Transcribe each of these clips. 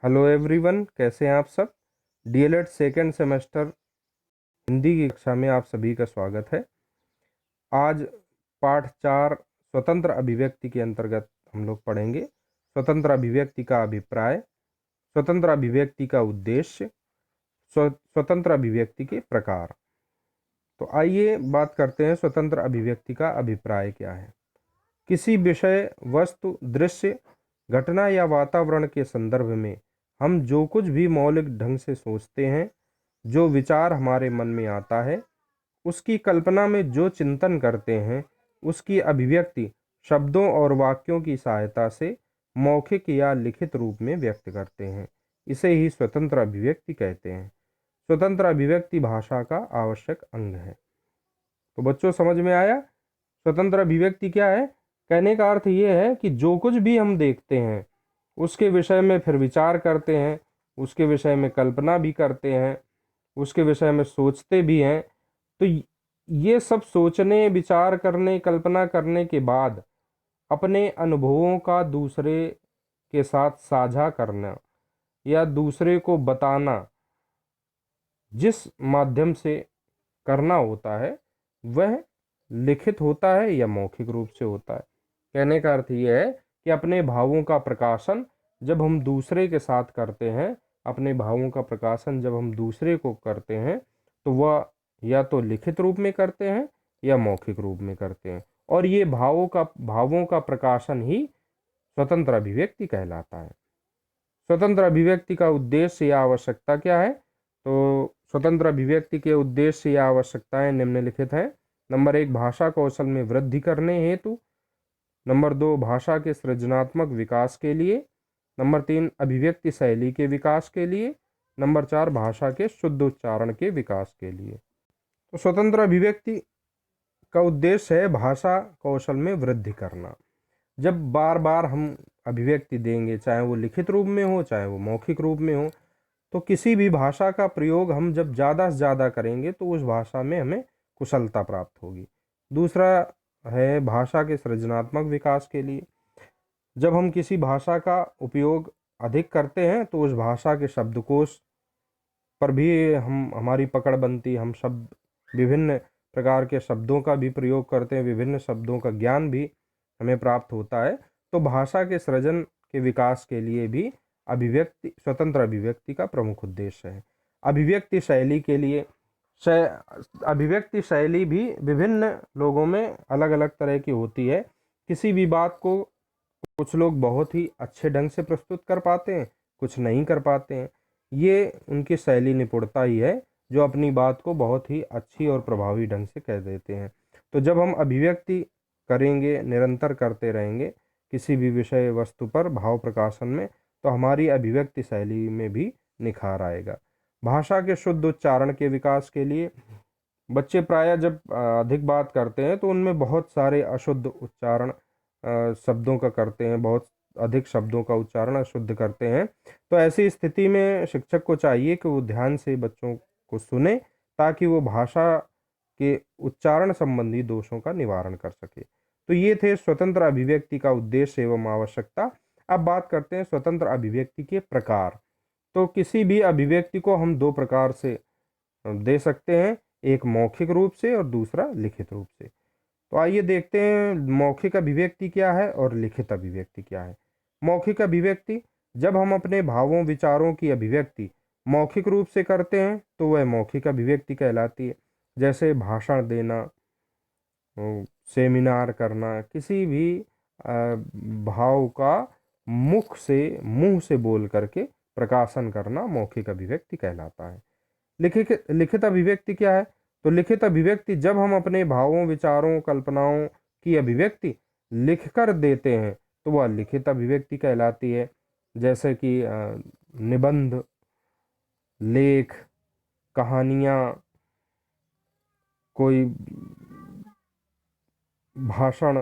Hello everyone, कैसे हैं आप सब। डीएलएड सेकेंड सेमेस्टर हिंदी की कक्षा में आप सभी का स्वागत है। आज पाठ 4 स्वतंत्र अभिव्यक्ति के अंतर्गत हम लोग पढ़ेंगे स्वतंत्र अभिव्यक्ति का अभिप्राय, स्वतंत्र अभिव्यक्ति का उद्देश्य, स्वतंत्र अभिव्यक्ति के प्रकार। तो आइए बात करते हैं स्वतंत्र अभिव्यक्ति का अभिप्राय क्या है। किसी विषय, वस्तु, दृश्य, घटना या वातावरण के संदर्भ में हम जो कुछ भी मौलिक ढंग से सोचते हैं, जो विचार हमारे मन में आता है, उसकी कल्पना में जो चिंतन करते हैं, उसकी अभिव्यक्ति शब्दों और वाक्यों की सहायता से मौखिक या लिखित रूप में व्यक्त करते हैं। इसे ही स्वतंत्र अभिव्यक्ति कहते हैं। स्वतंत्र अभिव्यक्ति भाषा का आवश्यक अंग है। तो बच्चों, समझ में आया स्वतंत्र अभिव्यक्ति क्या है? कहने का अर्थ ये है कि जो कुछ भी हम देखते हैं उसके विषय में फिर विचार करते हैं, उसके विषय में कल्पना भी करते हैं, उसके विषय में सोचते भी हैं। तो ये सब सोचने, विचार करने, कल्पना करने के बाद अपने अनुभवों का दूसरे के साथ साझा करना या दूसरे को बताना जिस माध्यम से करना होता है वह लिखित होता है या मौखिक रूप से होता है। कहने का अर्थ यह है कि अपने भावों का प्रकाशन जब हम दूसरे के साथ करते हैं, अपने भावों का प्रकाशन जब हम दूसरे को करते हैं तो वह या तो लिखित रूप में करते हैं या मौखिक रूप में करते हैं, और ये भावों का प्रकाशन ही स्वतंत्र अभिव्यक्ति कहलाता है। स्वतंत्र अभिव्यक्ति का उद्देश्य या आवश्यकता क्या है? तो स्वतंत्र अभिव्यक्ति के उद्देश्य या आवश्यकताएं निम्नलिखित हैं। नंबर 1, भाषा कौशल में वृद्धि करने हेतु। नंबर 2, भाषा के सृजनात्मक विकास के लिए। नंबर 3, अभिव्यक्ति शैली के विकास के लिए। नंबर 4, भाषा के शुद्ध उच्चारण के विकास के लिए। तो स्वतंत्र अभिव्यक्ति का उद्देश्य है भाषा कौशल में वृद्धि करना। जब बार बार हम अभिव्यक्ति देंगे, चाहे वो लिखित रूप में हो चाहे वो मौखिक रूप में हो, तो किसी भी भाषा का प्रयोग हम जब ज़्यादा से ज़्यादा करेंगे तो उस भाषा में हमें कुशलता प्राप्त होगी। दूसरा है भाषा के सृजनात्मक विकास के लिए। जब हम किसी भाषा का उपयोग अधिक करते हैं तो उस भाषा के शब्दकोश पर भी हमारी पकड़ बनती, हम शब्द विभिन्न प्रकार के शब्दों का भी प्रयोग करते हैं, विभिन्न शब्दों का ज्ञान भी हमें प्राप्त होता है। तो भाषा के सृजन के विकास के लिए भी स्वतंत्र अभिव्यक्ति का प्रमुख उद्देश्य है। अभिव्यक्ति शैली के लिए अभिव्यक्ति शैली भी विभिन्न लोगों में अलग अलग तरह की होती है। किसी भी बात को कुछ लोग बहुत ही अच्छे ढंग से प्रस्तुत कर पाते हैं, कुछ नहीं कर पाते हैं। ये उनकी शैली निपुणता ही है जो अपनी बात को बहुत ही अच्छी और प्रभावी ढंग से कह देते हैं। तो जब हम अभिव्यक्ति करेंगे, निरंतर करते रहेंगे किसी भी विषय वस्तु पर भाव प्रकाशन में, तो हमारी अभिव्यक्ति शैली में भी निखार आएगा। भाषा के शुद्ध उच्चारण के विकास के लिए बच्चे प्रायः जब अधिक बात करते हैं तो उनमें बहुत सारे अशुद्ध उच्चारण शब्दों का करते हैं, बहुत अधिक शब्दों का उच्चारण अशुद्ध करते हैं। तो ऐसी स्थिति में शिक्षक को चाहिए कि वो ध्यान से बच्चों को सुने ताकि वो भाषा के उच्चारण संबंधी दोषों का निवारण कर सके। तो ये थे स्वतंत्र अभिव्यक्ति का उद्देश्य एवं आवश्यकता। अब बात करते हैं स्वतंत्र अभिव्यक्ति के प्रकार। तो किसी भी अभिव्यक्ति को हम दो प्रकार से दे सकते हैं, एक मौखिक रूप से और दूसरा लिखित रूप से। तो आइए देखते हैं मौखिक अभिव्यक्ति क्या है और लिखित अभिव्यक्ति क्या है। मौखिक अभिव्यक्ति, जब हम अपने भावों विचारों की अभिव्यक्ति मौखिक रूप से करते हैं तो वह मौखिक अभिव्यक्ति कहलाती है। जैसे भाषण देना, सेमिनार करना, किसी भी भाव का मुंह से बोल करके प्रकाशन करना मौखिक अभिव्यक्ति कहलाता है। लिखित अभिव्यक्ति क्या है? तो लिखित अभिव्यक्ति, जब हम अपने भावों, विचारों, कल्पनाओं की अभिव्यक्ति लिखकर देते हैं तो वह लिखित अभिव्यक्ति कहलाती है। जैसे कि निबंध, लेख, कहानियाँ, कोई भाषण,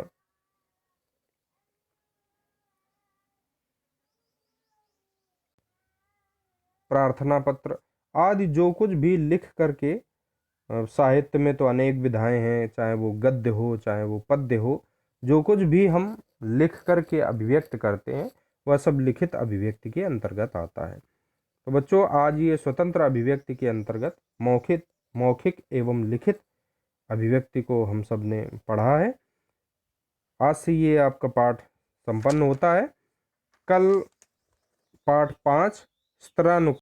प्रार्थना पत्र आदि जो कुछ भी लिख करके, साहित्य में तो अनेक विधाएं हैं, चाहे वो गद्य हो चाहे वो पद्य हो, जो कुछ भी हम लिख करके अभिव्यक्त करते हैं वह सब लिखित अभिव्यक्ति के अंतर्गत आता है। तो बच्चों, आज ये स्वतंत्र अभिव्यक्ति के अंतर्गत मौखिक एवं लिखित अभिव्यक्ति को हम सब ने पढ़ा है। आज से ये आपका पाठ संपन्न होता है। कल पाठ 5 स्तरानुक्रम